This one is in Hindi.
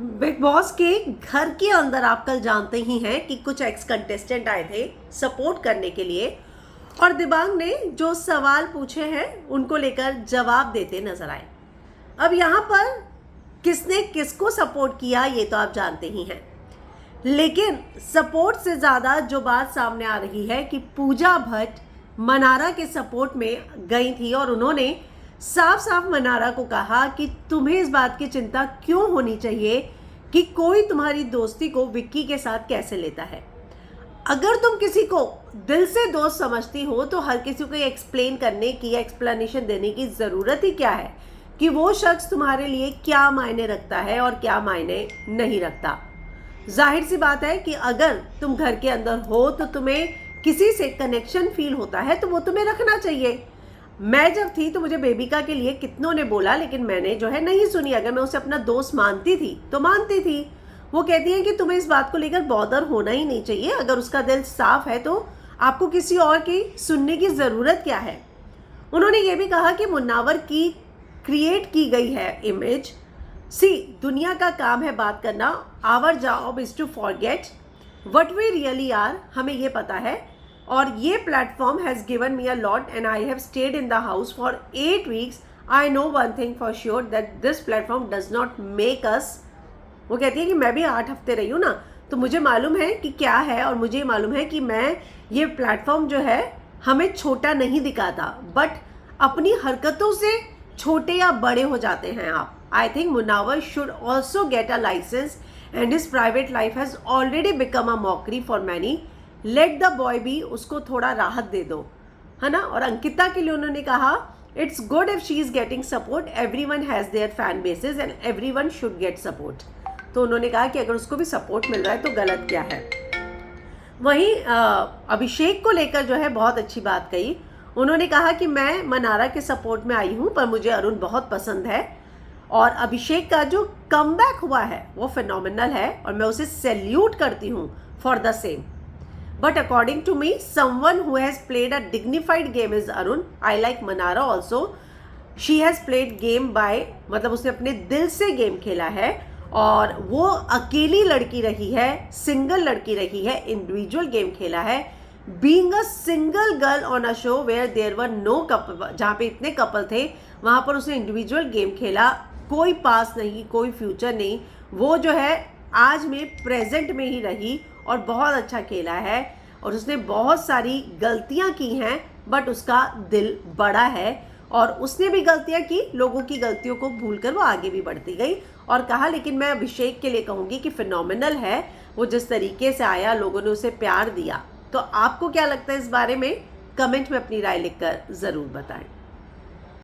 बिग बॉस के घर के अंदर आप कल जानते ही हैं कि कुछ एक्स कंटेस्टेंट आए थे सपोर्ट करने के लिए और दिबांग ने जो सवाल पूछे हैं उनको लेकर जवाब देते नजर आए। अब यहाँ पर किसने किसको सपोर्ट किया ये तो आप जानते ही हैं, लेकिन सपोर्ट से ज़्यादा जो बात सामने आ रही है कि पूजा भट्ट मनारा के सपोर्ट में गई थी और उन्होंने साफ साफ मनारा को कहा कि तुम्हें इस बात की चिंता क्यों होनी चाहिए कि कोई तुम्हारी दोस्ती को विक्की के साथ कैसे लेता है। अगर तुम किसी को दिल से दोस्त समझती हो तो हर किसी को एक्सप्लेन करने की या एक्सप्लेनेशन देने की ज़रूरत ही क्या है कि वो शख्स तुम्हारे लिए क्या मायने रखता है और क्या मायने नहीं रखता। जाहिर सी बात है कि अगर तुम घर के अंदर हो तो तुम्हें किसी से कनेक्शन फील होता है तो वो तुम्हें रखना चाहिए। मैं जब थी तो मुझे बेबिका के लिए कितनों ने बोला, लेकिन मैंने जो है नहीं सुनी। अगर मैं उसे अपना दोस्त मानती थी तो मानती थी। वो कहती है कि तुम्हें इस बात को लेकर बॉदर होना ही नहीं चाहिए। अगर उसका दिल साफ है तो आपको किसी और की सुनने की ज़रूरत क्या है। उन्होंने ये भी कहा कि मुन्नावर की क्रिएट की गई है इमेज। दुनिया का काम है बात करना, our job is to forget what we really are. हमें ये पता है और ये platform has given me a lot and I have stayed in the house for 8 weeks। I know one thing for sure that this platform does not make us. वो कहती है कि मैं भी 8 हफ्ते रही हूँ ना, तो मुझे मालूम है कि क्या है और मुझे मालूम है कि मैं ये प्लेटफॉर्म जो है हमें छोटा नहीं दिखाता, बट अपनी हरकतों से छोटे या बड़े हो जाते हैं आप। I think Munawar should also get a license and his private life has already become a mockery for many. Let the boy be, उसको थोड़ा राहत दे दो, है ना। और अंकिता के लिए उन्होंने कहा it's good if she is getting support, every one has their fan basis and every one should get support. तो उन्होंने कहा कि अगर उसको भी सपोर्ट मिल रहा है तो गलत क्या है। वहीं अभिषेक को लेकर जो है बहुत अच्छी बात कही। उन्होंने कहा कि मैं मनारा के सपोर्ट में आई हूँ पर मुझे अरुण बहुत पसंद है और अभिषेक का जो कमबैक हुआ है वो फिनोमिनल है और मैं उसे सैल्यूट करती हूँ for the same. But according to me, someone who has played a dignified game is Arun. I like Manara also. She has played game by, मतलब उसने अपने दिल से गेम खेला है और वो अकेली लड़की रही है, सिंगल लड़की रही है, इंडिविजुअल गेम खेला है। Being a single girl on a show where there were no couple, जहाँ पे इतने कपल थे वहाँ पर उसने इंडिविजुअल गेम खेला। कोई पास नहीं, कोई फ्यूचर नहीं, वो जो है आज में प्रेजेंट में ही रही और बहुत अच्छा खेला है। और उसने बहुत सारी गलतियां की हैं बट उसका दिल बड़ा है और उसने भी गलतियां की, लोगों की गलतियों को भूलकर वो आगे भी बढ़ती गई। और कहा लेकिन मैं अभिषेक के लिए कहूँगी कि फिनोमिनल है वो जिस तरीके से आया, लोगों ने उसे प्यार दिया। तो आपको क्या लगता है इस बारे में? कमेंट में अपनी राय लिखकर ज़रूर बताएं।